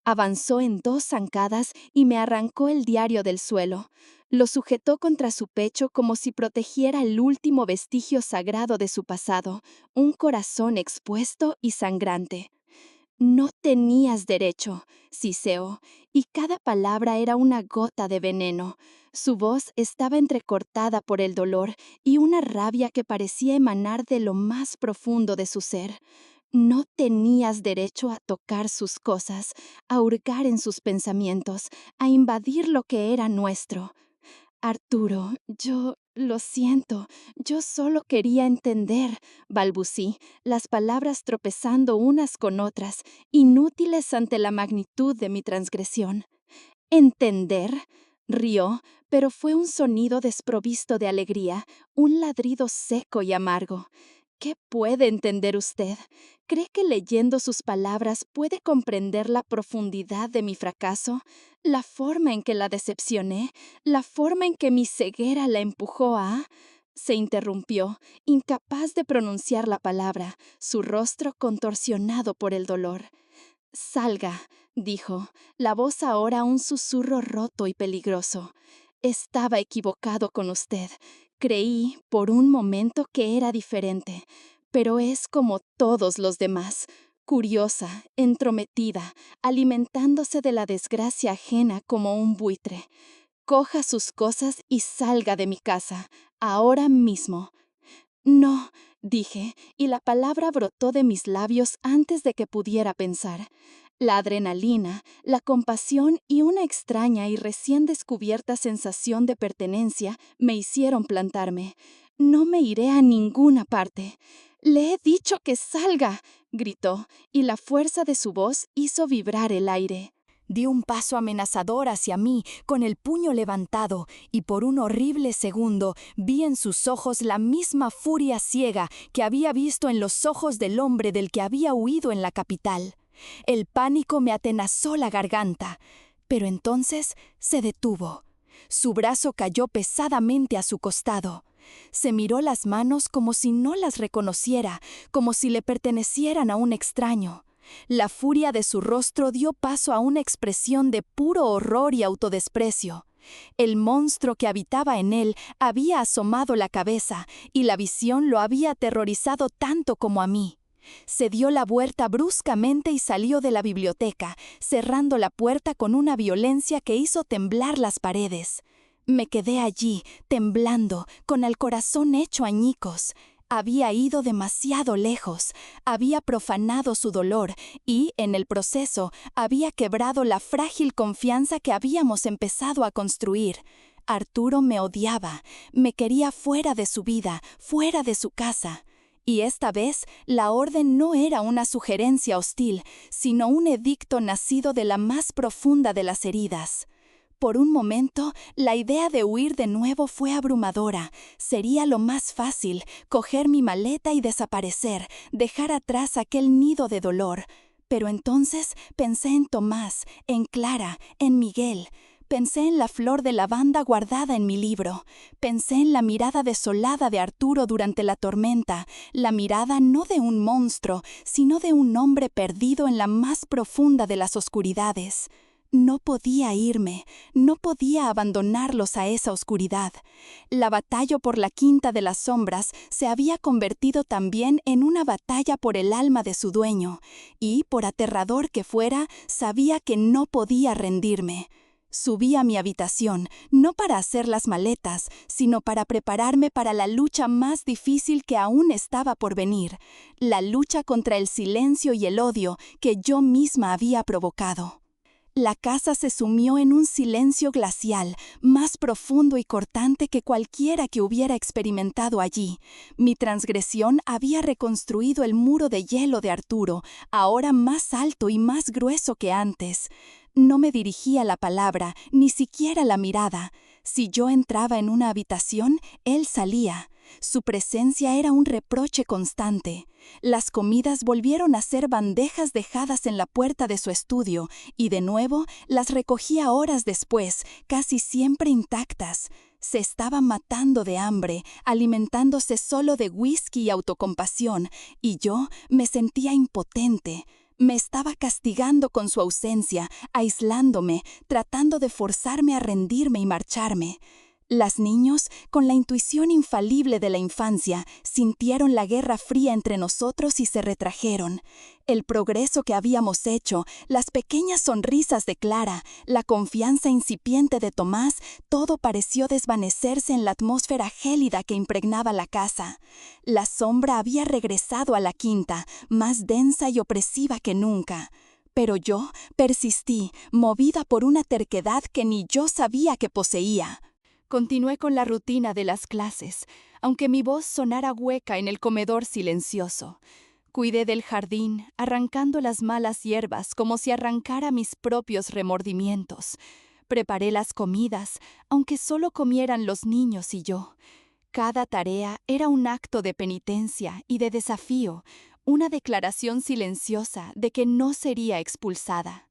Avanzó en 2 zancadas y me arrancó el diario del suelo. Lo sujetó contra su pecho como si protegiera el último vestigio sagrado de su pasado, un corazón expuesto y sangrante. No tenías derecho, siseó, y cada palabra era una gota de veneno. Su voz estaba entrecortada por el dolor y una rabia que parecía emanar de lo más profundo de su ser. No tenías derecho a tocar sus cosas, a hurgar en sus pensamientos, a invadir lo que era nuestro. Arturo, yo lo siento, yo solo quería entender, balbucí, las palabras tropezando unas con otras, inútiles ante la magnitud de mi transgresión. ¿Entender? Rió, pero fue un sonido desprovisto de alegría, un ladrido seco y amargo. ¿Qué puede entender usted? ¿Cree que leyendo sus palabras puede comprender la profundidad de mi fracaso? ¿La forma en que la decepcioné? ¿La forma en que mi ceguera la empujó a...? Se interrumpió, incapaz de pronunciar la palabra, su rostro contorsionado por el dolor. Salga, dijo, la voz ahora un susurro roto y peligroso. Estaba equivocado con usted. Creí por un momento que era diferente, pero es como todos los demás, curiosa, entrometida, alimentándose de la desgracia ajena como un buitre. Coja sus cosas y salga de mi casa, ahora mismo. No, dije, y la palabra brotó de mis labios antes de que pudiera pensar. La adrenalina, la compasión y una extraña y recién descubierta sensación de pertenencia me hicieron plantarme. No me iré a ninguna parte. «Le he dicho que salga», gritó, y la fuerza de su voz hizo vibrar el aire. Dio un paso amenazador hacia mí, con el puño levantado, y por un horrible segundo vi en sus ojos la misma furia ciega que había visto en los ojos del hombre del que había huido en la capital. El pánico me atenazó la garganta, pero entonces se detuvo. Su brazo cayó pesadamente a su costado. Se miró las manos como si no las reconociera, como si le pertenecieran a un extraño. La furia de su rostro dio paso a una expresión de puro horror y autodesprecio. El monstruo que habitaba en él había asomado la cabeza, y la visión lo había aterrorizado tanto como a mí. Se dio la vuelta bruscamente y salió de la biblioteca, cerrando la puerta con una violencia que hizo temblar las paredes. Me quedé allí, temblando, con el corazón hecho añicos. Había ido demasiado lejos, había profanado su dolor y, en el proceso, había quebrado la frágil confianza que habíamos empezado a construir. Arturo me odiaba, me quería fuera de su vida, fuera de su casa. Y esta vez la orden no era una sugerencia hostil, sino un edicto nacido de la más profunda de las heridas. Por un momento, la idea de huir de nuevo fue abrumadora. Sería lo más fácil, coger mi maleta y desaparecer, dejar atrás aquel nido de dolor. Pero entonces pensé en Tomás, en Clara, en Miguel. Pensé en la flor de lavanda guardada en mi libro. Pensé en la mirada desolada de Arturo durante la tormenta, la mirada no de un monstruo, sino de un hombre perdido en la más profunda de las oscuridades. No podía irme, no podía abandonarlos a esa oscuridad. La batalla por la Quinta de las Sombras se había convertido también en una batalla por el alma de su dueño, y, por aterrador que fuera, sabía que no podía rendirme. Subí a mi habitación, no para hacer las maletas, sino para prepararme para la lucha más difícil que aún estaba por venir, la lucha contra el silencio y el odio que yo misma había provocado. La casa se sumió en un silencio glacial, más profundo y cortante que cualquiera que hubiera experimentado allí. Mi transgresión había reconstruido el muro de hielo de Arturo, ahora más alto y más grueso que antes. No me dirigía la palabra, ni siquiera la mirada. Si yo entraba en una habitación, él salía. Su presencia era un reproche constante. Las comidas volvieron a ser bandejas dejadas en la puerta de su estudio, y de nuevo las recogía horas después, casi siempre intactas. Se estaba matando de hambre, alimentándose solo de whisky y autocompasión, y yo me sentía impotente. Me estaba castigando con su ausencia, aislándome, tratando de forzarme a rendirme y marcharme. Los niños, con la intuición infalible de la infancia, sintieron la guerra fría entre nosotros y se retrajeron. El progreso que habíamos hecho, las pequeñas sonrisas de Clara, la confianza incipiente de Tomás, todo pareció desvanecerse en la atmósfera gélida que impregnaba la casa. La sombra había regresado a la quinta, más densa y opresiva que nunca. Pero yo persistí, movida por una terquedad que ni yo sabía que poseía. Continué con la rutina de las clases, aunque mi voz sonara hueca en el comedor silencioso. Cuidé del jardín, arrancando las malas hierbas como si arrancara mis propios remordimientos. Preparé las comidas, aunque solo comieran los niños y yo. Cada tarea era un acto de penitencia y de desafío, una declaración silenciosa de que no sería expulsada.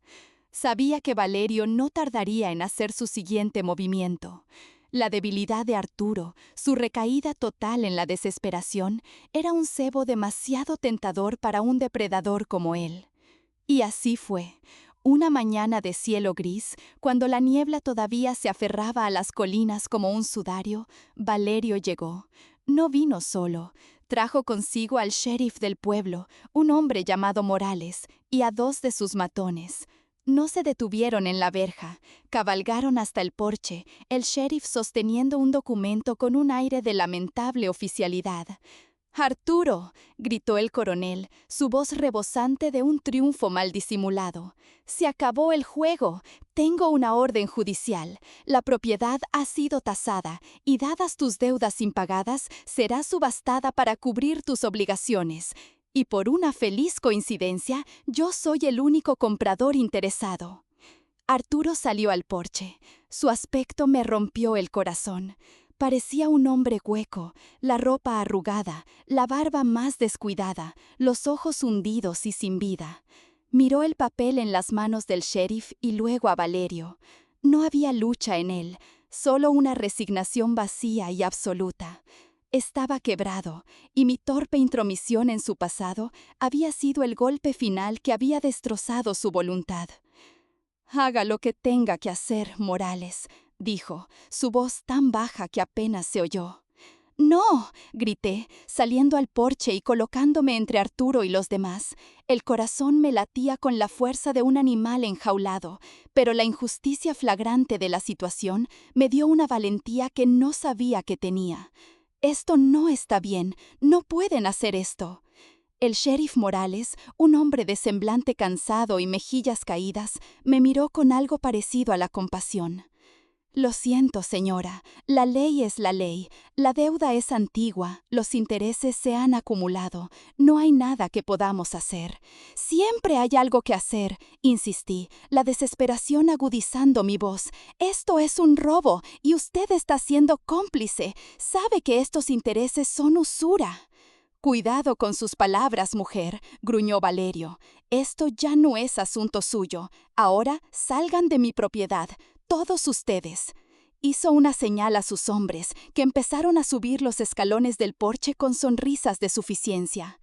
Sabía que Valerio no tardaría en hacer su siguiente movimiento. La debilidad de Arturo, su recaída total en la desesperación, era un cebo demasiado tentador para un depredador como él. Y así fue. Una mañana de cielo gris, cuando la niebla todavía se aferraba a las colinas como un sudario, Valerio llegó. No vino solo. Trajo consigo al sheriff del pueblo, un hombre llamado Morales, y a 2 de sus matones. No se detuvieron en la verja, cabalgaron hasta el porche, el sheriff sosteniendo un documento con un aire de lamentable oficialidad. Arturo, gritó el coronel, su voz rebosante de un triunfo mal disimulado. Se acabó el juego. Tengo una orden judicial. La propiedad ha sido tasada y, dadas tus deudas impagadas, será subastada para cubrir tus obligaciones. Y por una feliz coincidencia, yo soy el único comprador interesado. Arturo salió al porche. Su aspecto me rompió el corazón. Parecía un hombre hueco, la ropa arrugada, la barba más descuidada, los ojos hundidos y sin vida. Miró el papel en las manos del sheriff y luego a Valerio. No había lucha en él, solo una resignación vacía y absoluta. Estaba quebrado, y mi torpe intromisión en su pasado había sido el golpe final que había destrozado su voluntad. «Haga lo que tenga que hacer, Morales», dijo, su voz tan baja que apenas se oyó. «No», grité, saliendo al porche y colocándome entre Arturo y los demás. El corazón me latía con la fuerza de un animal enjaulado, pero la injusticia flagrante de la situación me dio una valentía que no sabía que tenía. «Esto no está bien, no pueden hacer esto». El sheriff Morales, un hombre de semblante cansado y mejillas caídas, me miró con algo parecido a la compasión. «Lo siento, señora. La ley es la ley. La deuda es antigua. Los intereses se han acumulado. No hay nada que podamos hacer». «Siempre hay algo que hacer», insistí, la desesperación agudizando mi voz. «Esto es un robo y usted está siendo cómplice. Sabe que estos intereses son usura». «Cuidado con sus palabras, mujer», gruñó Valerio. «Esto ya no es asunto suyo. Ahora salgan de mi propiedad, todos ustedes». Hizo una señal a sus hombres, que empezaron a subir los escalones del porche con sonrisas de suficiencia.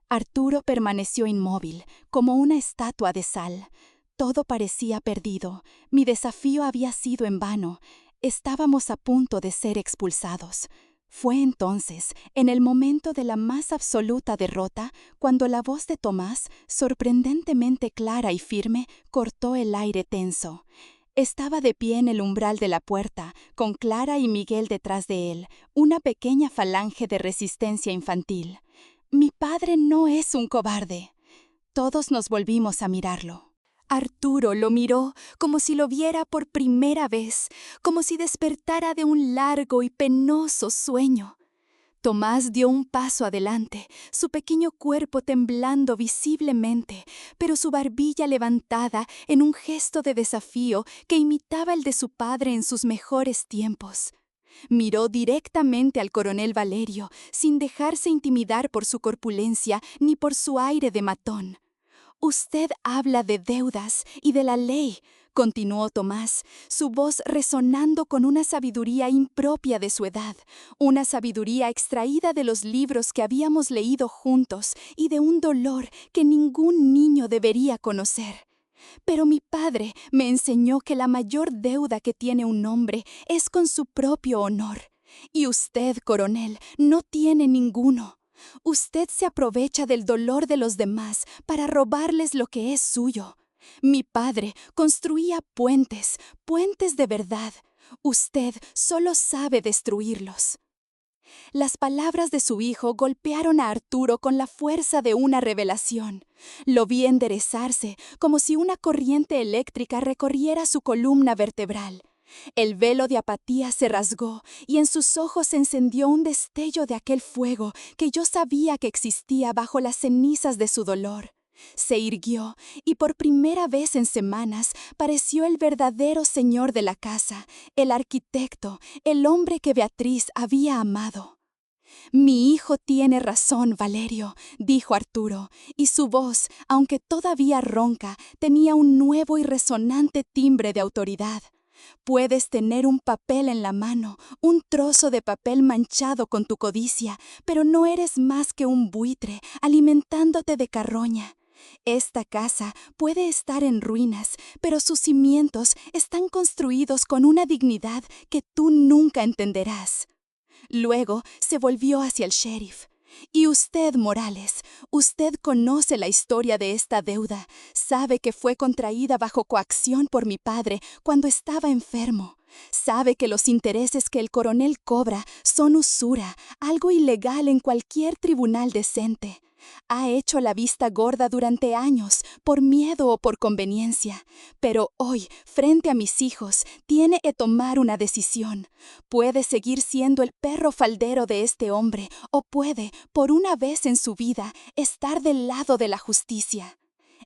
Arturo permaneció inmóvil, como una estatua de sal. Todo parecía perdido. Mi desafío había sido en vano. Estábamos a punto de ser expulsados. Fue entonces, en el momento de la más absoluta derrota, cuando la voz de Tomás, sorprendentemente clara y firme, cortó el aire tenso. Estaba de pie en el umbral de la puerta, con Clara y Miguel detrás de él, una pequeña falange de resistencia infantil. «Mi padre no es un cobarde». Todos nos volvimos a mirarlo. Arturo lo miró como si lo viera por primera vez, como si despertara de un largo y penoso sueño. Tomás dio un paso adelante, su pequeño cuerpo temblando visiblemente, pero su barbilla levantada en un gesto de desafío que imitaba el de su padre en sus mejores tiempos. Miró directamente al coronel Valerio, sin dejarse intimidar por su corpulencia ni por su aire de matón. «Usted habla de deudas y de la ley», continuó Tomás, su voz resonando con una sabiduría impropia de su edad, una sabiduría extraída de los libros que habíamos leído juntos y de un dolor que ningún niño debería conocer. «Pero mi padre me enseñó que la mayor deuda que tiene un hombre es con su propio honor. Y usted, coronel, no tiene ninguno. Usted se aprovecha del dolor de los demás para robarles lo que es suyo. Mi padre construía puentes, puentes de verdad. Usted solo sabe destruirlos». Las palabras de su hijo golpearon a Arturo con la fuerza de una revelación. Lo vi enderezarse, como si una corriente eléctrica recorriera su columna vertebral. El velo de apatía se rasgó y en sus ojos se encendió un destello de aquel fuego que yo sabía que existía bajo las cenizas de su dolor. Se irguió y por primera vez en semanas pareció el verdadero señor de la casa, el arquitecto, el hombre que Beatriz había amado. «Mi hijo tiene razón, Valerio», dijo Arturo, y su voz, aunque todavía ronca, tenía un nuevo y resonante timbre de autoridad. «Puedes tener un papel en la mano, un trozo de papel manchado con tu codicia, pero no eres más que un buitre alimentándote de carroña. Esta casa puede estar en ruinas, pero sus cimientos están construidos con una dignidad que tú nunca entenderás». Luego se volvió hacia el sheriff. «Y usted, Morales, usted conoce la historia de esta deuda, sabe que fue contraída bajo coacción por mi padre cuando estaba enfermo. Sabe que los intereses que el coronel cobra son usura, algo ilegal en cualquier tribunal decente. Ha hecho la vista gorda durante años, por miedo o por conveniencia, pero hoy, frente a mis hijos, tiene que tomar una decisión. Puede seguir siendo el perro faldero de este hombre, o puede, por una vez en su vida, estar del lado de la justicia.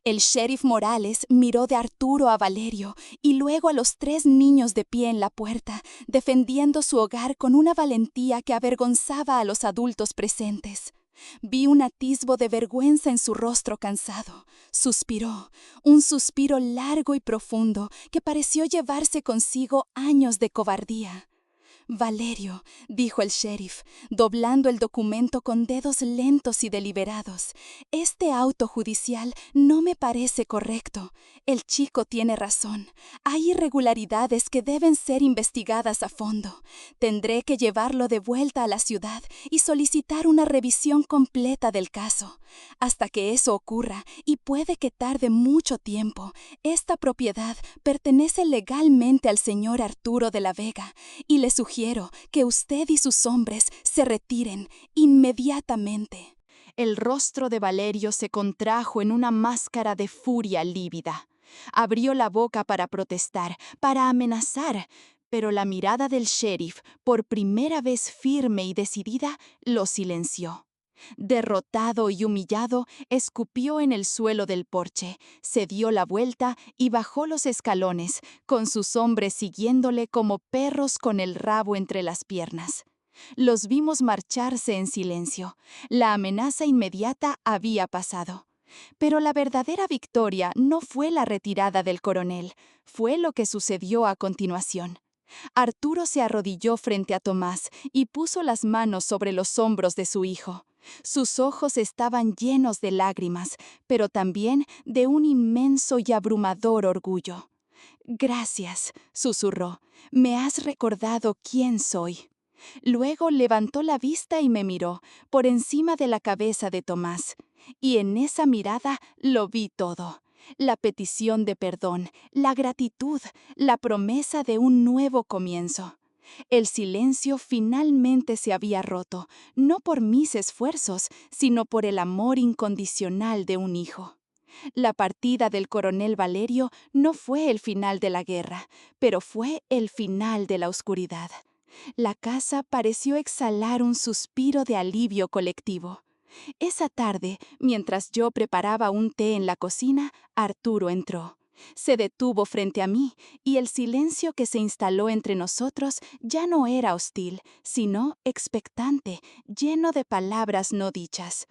El sheriff Morales miró de Arturo a Valerio y luego a los 3 niños de pie en la puerta, defendiendo su hogar con una valentía que avergonzaba a los adultos presentes. Vi un atisbo de vergüenza en su rostro cansado. Suspiró, un suspiro largo y profundo que pareció llevarse consigo años de cobardía. Valerio, dijo el sheriff, doblando el documento con dedos lentos y deliberados, este auto judicial no me parece correcto. El chico tiene razón. Hay irregularidades que deben ser investigadas a fondo. Tendré que llevarlo de vuelta a la ciudad y solicitar una revisión completa del caso. Hasta que eso ocurra, y puede que tarde mucho tiempo, esta propiedad pertenece legalmente al señor Arturo de la Vega, y le sugiero que usted y sus hombres se retiren inmediatamente. El rostro de Valerio se contrajo en una máscara de furia lívida. Abrió la boca para protestar, para amenazar, pero la mirada del sheriff, por primera vez firme y decidida, lo silenció. Derrotado y humillado, escupió en el suelo del porche, se dio la vuelta y bajó los escalones, con sus hombres siguiéndole como perros con el rabo entre las piernas. Los vimos marcharse en silencio. La amenaza inmediata había pasado. Pero la verdadera victoria no fue la retirada del coronel, fue lo que sucedió a continuación. Arturo se arrodilló frente a Tomás y puso las manos sobre los hombros de su hijo. Sus ojos estaban llenos de lágrimas, pero también de un inmenso y abrumador orgullo. «Gracias», susurró, «me has recordado quién soy». Luego levantó la vista y me miró, por encima de la cabeza de Tomás. Y en esa mirada lo vi todo. La petición de perdón, la gratitud, la promesa de un nuevo comienzo. El silencio finalmente se había roto, no por mis esfuerzos, sino por el amor incondicional de un hijo. La partida del coronel Valerio no fue el final de la guerra, pero fue el final de la oscuridad. La casa pareció exhalar un suspiro de alivio colectivo. Esa tarde, mientras yo preparaba un té en la cocina, Arturo entró. Se detuvo frente a mí, y el silencio que se instaló entre nosotros ya no era hostil, sino expectante, lleno de palabras no dichas.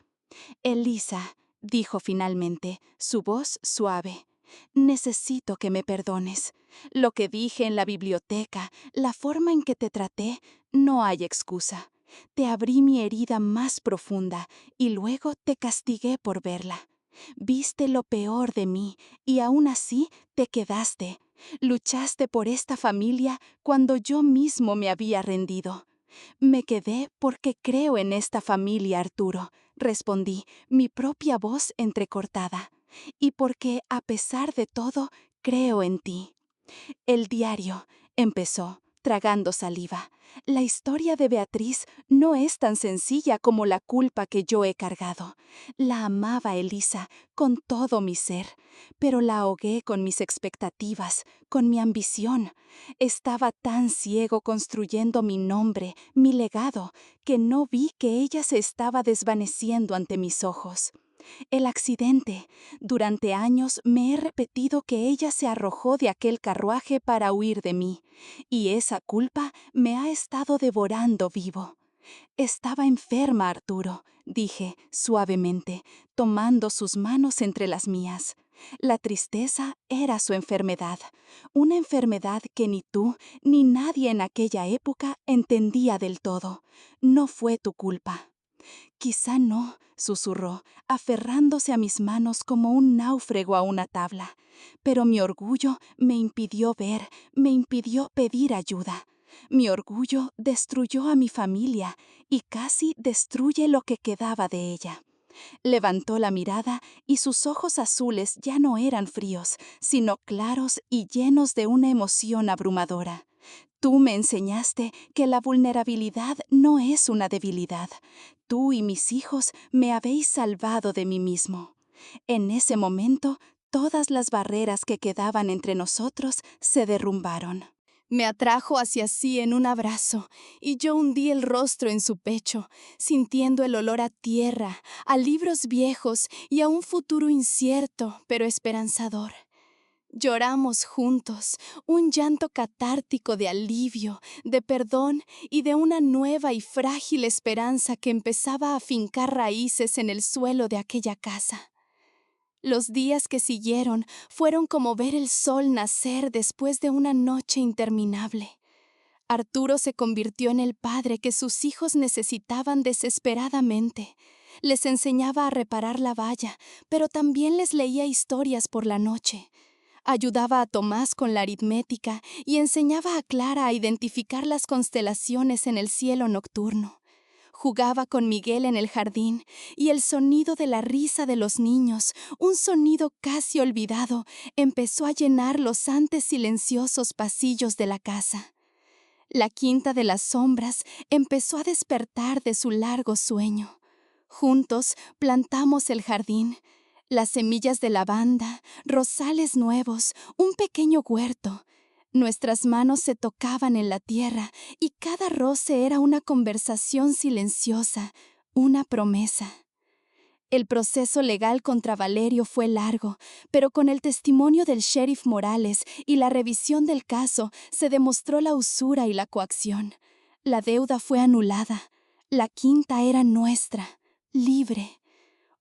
«Elisa», dijo finalmente, su voz suave, «necesito que me perdones. Lo que dije en la biblioteca, la forma en que te traté, no hay excusa. Te abrí mi herida más profunda y luego te castigué por verla. Viste lo peor de mí y aún así te quedaste. Luchaste por esta familia cuando yo mismo me había rendido». «Me quedé porque creo en esta familia, Arturo», respondí, mi propia voz entrecortada, «y porque, a pesar de todo, creo en ti». «El diario», empezó, tragando saliva. «La historia de Beatriz no es tan sencilla como la culpa que yo he cargado. La amaba Elisa con todo mi ser, pero la ahogué con mis expectativas, con mi ambición. Estaba tan ciego construyendo mi nombre, mi legado, que no vi que ella se estaba desvaneciendo ante mis ojos. El accidente. Durante años me he repetido que ella se arrojó de aquel carruaje para huir de mí, y esa culpa me ha estado devorando vivo». «Estaba enferma, Arturo», dije suavemente, tomando sus manos entre las mías. La tristeza era su enfermedad, una enfermedad que ni tú ni nadie en aquella época entendía del todo. No fue tu culpa. «Quizá no», susurró, aferrándose a mis manos como un náufrago a una tabla. «Pero mi orgullo me impidió ver, me impidió pedir ayuda. Mi orgullo destruyó a mi familia y casi destruye lo que quedaba de ella». Levantó la mirada y sus ojos azules ya no eran fríos, sino claros y llenos de una emoción abrumadora. Tú me enseñaste que la vulnerabilidad no es una debilidad. Tú y mis hijos me habéis salvado de mí mismo. En ese momento, todas las barreras que quedaban entre nosotros se derrumbaron. Me atrajo hacia sí en un abrazo, y yo hundí el rostro en su pecho, sintiendo el olor a tierra, a libros viejos y a un futuro incierto, pero esperanzador. Lloramos juntos, un llanto catártico de alivio, de perdón y de una nueva y frágil esperanza que empezaba a fincar raíces en el suelo de aquella casa. Los días que siguieron fueron como ver el sol nacer después de una noche interminable. Arturo se convirtió en el padre que sus hijos necesitaban desesperadamente. Les enseñaba a reparar la valla, pero también les leía historias por la noche. Ayudaba a Tomás con la aritmética y enseñaba a Clara a identificar las constelaciones en el cielo nocturno. Jugaba con Miguel en el jardín, y el sonido de la risa de los niños, un sonido casi olvidado, empezó a llenar los antes silenciosos pasillos de la casa. La quinta de las sombras empezó a despertar de su largo sueño. Juntos plantamos el jardín, las semillas de lavanda, rosales nuevos, un pequeño huerto. Nuestras manos se tocaban en la tierra y cada roce era una conversación silenciosa, una promesa. El proceso legal contra Valerio fue largo, pero con el testimonio del sheriff Morales y la revisión del caso se demostró la usura y la coacción. La deuda fue anulada. La quinta era nuestra, libre.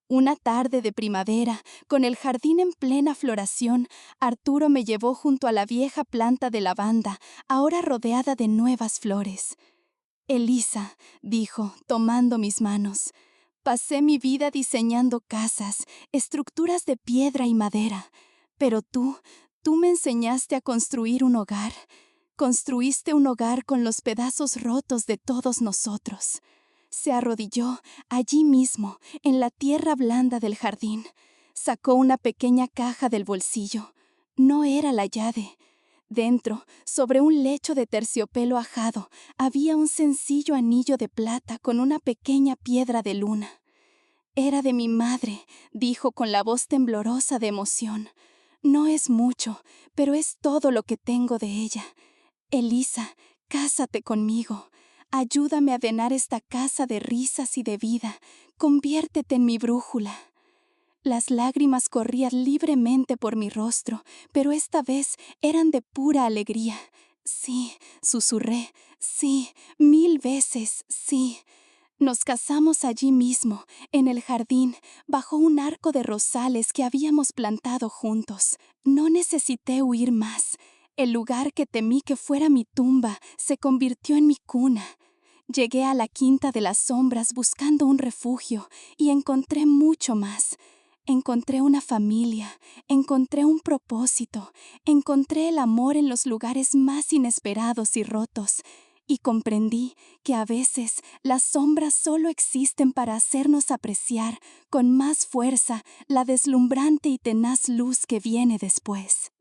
Una tarde de primavera, con el jardín en plena floración, Arturo me llevó junto a la vieja planta de lavanda, ahora rodeada de nuevas flores. Elisa, dijo, tomando mis manos, pasé mi vida diseñando casas, estructuras de piedra y madera, pero tú me enseñaste a construir un hogar. Construiste un hogar con los pedazos rotos de todos nosotros. Se arrodilló allí mismo, en la tierra blanda del jardín. Sacó una pequeña caja del bolsillo. No era la llave. Dentro, sobre un lecho de terciopelo ajado, había un sencillo anillo de plata con una pequeña piedra de luna. Era de mi madre, dijo con la voz temblorosa de emoción. No es mucho, pero es todo lo que tengo de ella. Elisa, cásate conmigo. Ayúdame a llenar esta casa de risas y de vida. Conviértete en mi brújula. Las lágrimas corrían libremente por mi rostro, pero esta vez eran de pura alegría. Sí, susurré, sí, 1000 veces, sí. Nos casamos allí mismo, en el jardín, bajo un arco de rosales que habíamos plantado juntos. No necesité huir más. El lugar que temí que fuera mi tumba se convirtió en mi cuna. Llegué a la quinta de las sombras buscando un refugio y encontré mucho más. Encontré una familia, encontré un propósito, encontré el amor en los lugares más inesperados y rotos. Y comprendí que a veces las sombras solo existen para hacernos apreciar con más fuerza la deslumbrante y tenaz luz que viene después.